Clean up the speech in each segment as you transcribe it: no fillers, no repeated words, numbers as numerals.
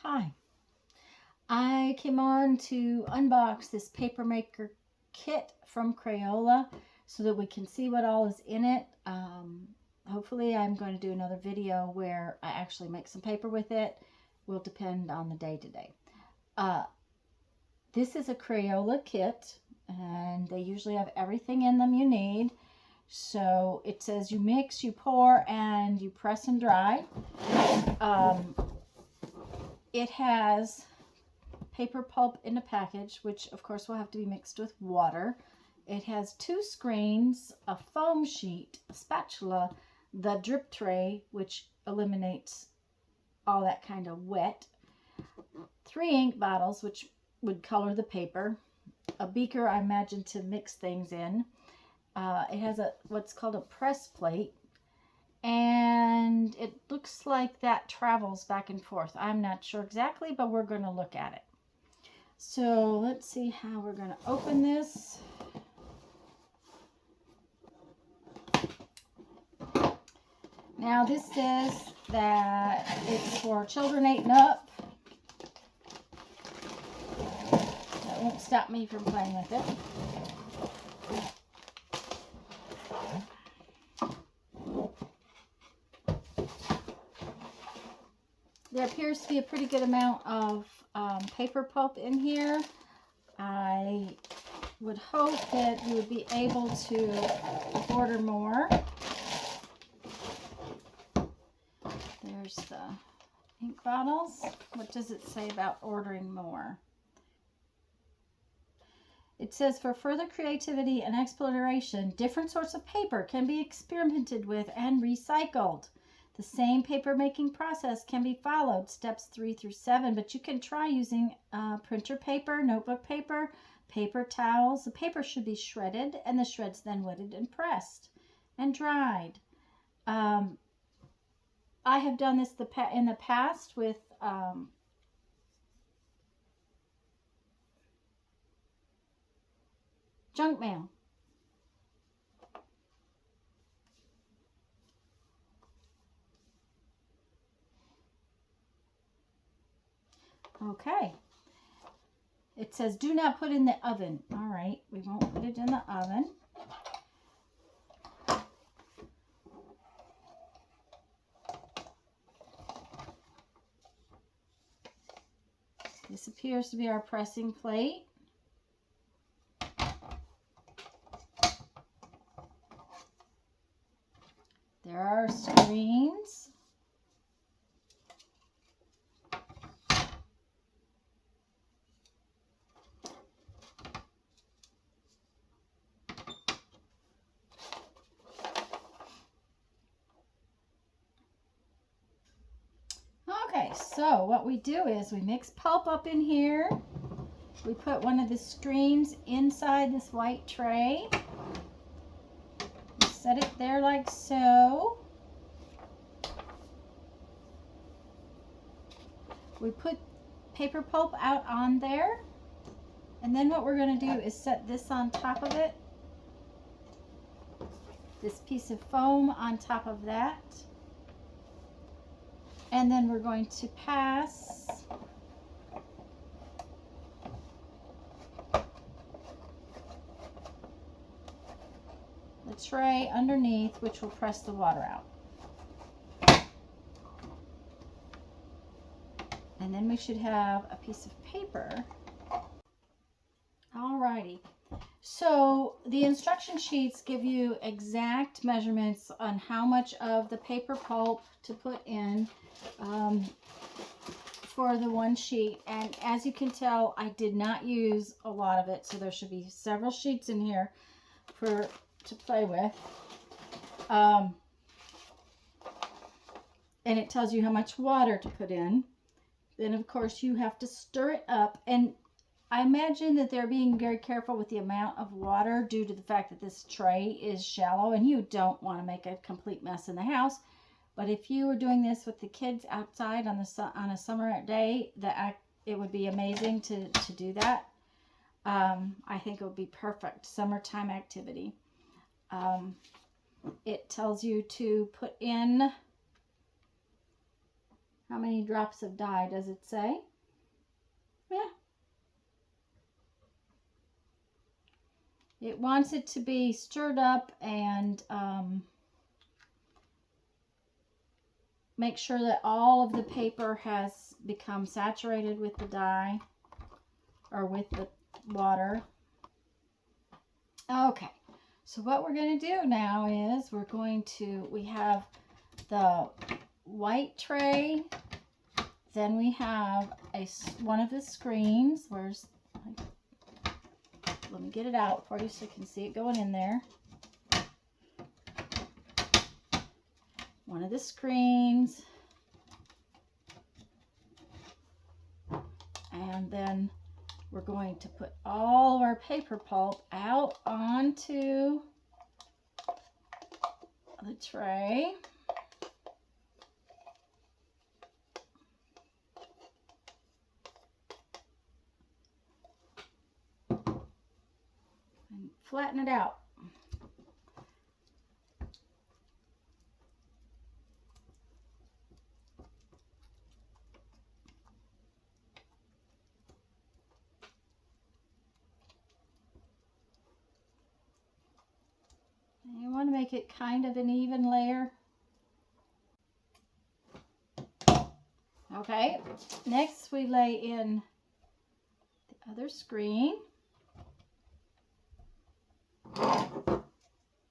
Hi, I came on to unbox this paper maker kit from Crayola so that we can see what all is in it. Hopefully I'm going to do another video where I actually make some paper with it. Will depend on the day today. This is a Crayola kit and they usually have everything in them you need. So it says you mix, you pour, and you press and dry. It has paper pulp in a package, which of course will have to be mixed with water. It has 2 screens, a foam sheet, a spatula, the drip tray, which eliminates all that kind of wet, 3 ink bottles, which would color the paper, a beaker, I imagine, to mix things in. It has what's called a press plate, and it looks like that travels back and forth. I'm not sure exactly, but we're going to look at it. So let's see how we're going to open this. Now this says that it's for children 8 and up. That won't stop me from playing with it. There appears to be a pretty good amount of paper pulp in here. I would hope that you would be able to order more. There's the ink bottles. What does it say about ordering more? It says, for further creativity and exploration, different sorts of paper can be experimented with and recycled. The same paper making process can be followed, steps 3 through 7, but you can try using printer paper, notebook paper, paper towels. The paper should be shredded and the shreds then wetted and pressed and dried. I have done this in the past with junk mail. Okay. It says do not put in the oven. All right, we won't put it in the oven. This appears to be our pressing plate. There are screens. Okay, so what we do is we mix pulp up in here. We put one of the screens inside this white tray. We set it there like so. We put paper pulp out on there. And then what we're going to do is set this on top of it. This piece of foam on top of that. And then we're going to pass the tray underneath, which will press the water out. And then we should have a piece of paper. Alrighty. So the instruction sheets give you exact measurements on how much of the paper pulp to put in for the one sheet. And as you can tell, I did not use a lot of it, so there should be several sheets in here to play with. And it tells you how much water to put in. Then of course you have to stir it up, and I imagine that they're being very careful with the amount of water due to the fact that this tray is shallow and you don't want to make a complete mess in the house. But if you were doing this with the kids outside on a summer day, it would be amazing to do that. I think it would be perfect summertime activity. It tells you to put in How many drops of dye does it say? Yeah. It wants it to be stirred up and make sure that all of the paper has become saturated with the dye or with the water. Okay, so what we're going to do now is we have the white tray, then we have one of the screens. Let me get it out for you so you can see it going in there. One of the screens, and then we're going to put all of our paper pulp out onto the tray. And flatten it out. You want to make it kind of an even layer. Okay, next we lay in the other screen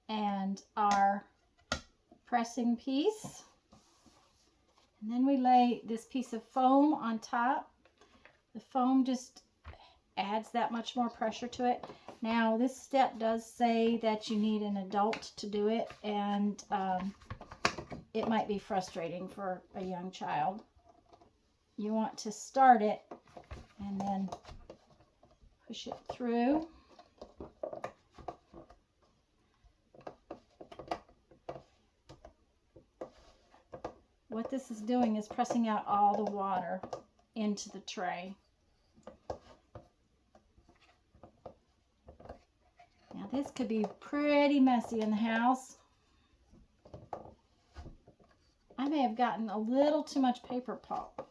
and our pressing piece. And then we lay this piece of foam on top. The foam just adds that much more pressure to it. Now this step does say that you need an adult to do it, and it might be frustrating for a young child. You want to start it and then push it through. What this is doing is pressing out all the water into the tray. Now this could be pretty messy in the house. I may have gotten a little too much paper pulp.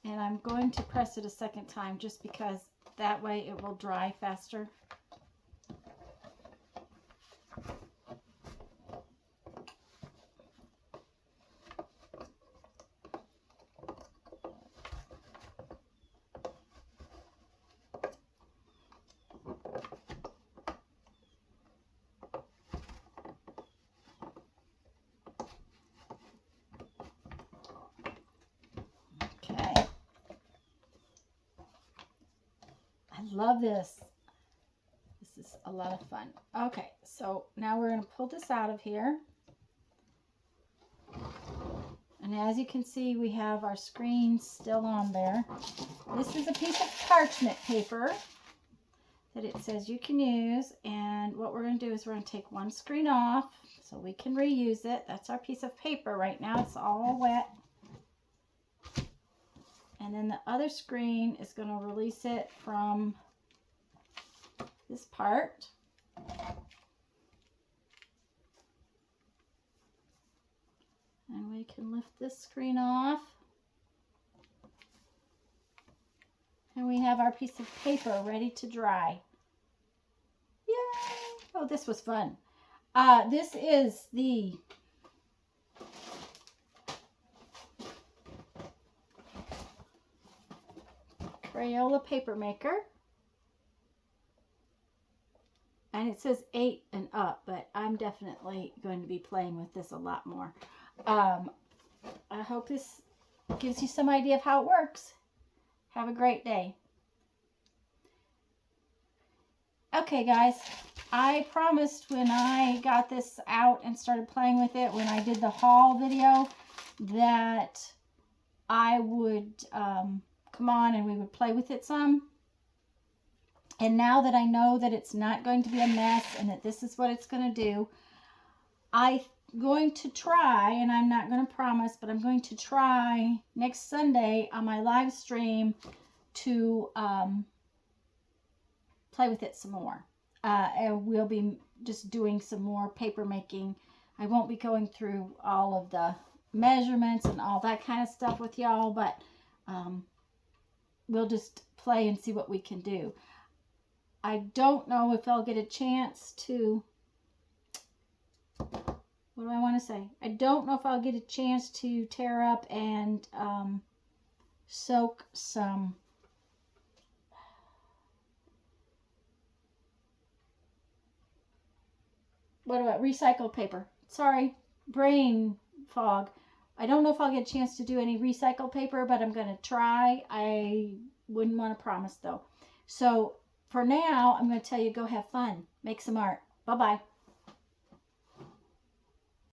And I'm going to press it a second time just because that way it will dry faster. Love this. This is a lot of fun. Okay, so now we're going to pull this out of here. And as you can see, we have our screen still on there. This is a piece of parchment paper that it says you can use. And what we're going to do is we're going to take one screen off so we can reuse it. That's our piece of paper right now. It's all wet. And then the other screen is going to release it from this part. And we can lift this screen off. And we have our piece of paper ready to dry. Yay! Oh, this was fun. This is the Crayola Paper Maker. And it says 8 and up, but I'm definitely going to be playing with this a lot more. I hope this gives you some idea of how it works. Have a great day. Okay, guys, I promised when I got this out and started playing with it, when I did the haul video, that I would come on and we would play with it some. And now that I know that it's not going to be a mess and that this is what it's going to do, I'm going to try, and I'm not going to promise, but I'm going to try next Sunday on my live stream to play with it some more. and we'll be just doing some more paper making. I won't be going through all of the measurements and all that kind of stuff with y'all, but we'll just play and see what we can do. I don't know if I'll get a chance to, what do I want to say? I don't know if I'll get a chance to tear up and soak some recycled paper. Sorry, brain fog. I don't know if I'll get a chance to do any recycled paper, but I'm going to try. I wouldn't want to promise though. So for now, I'm going to tell you, go have fun. Make some art. Bye-bye.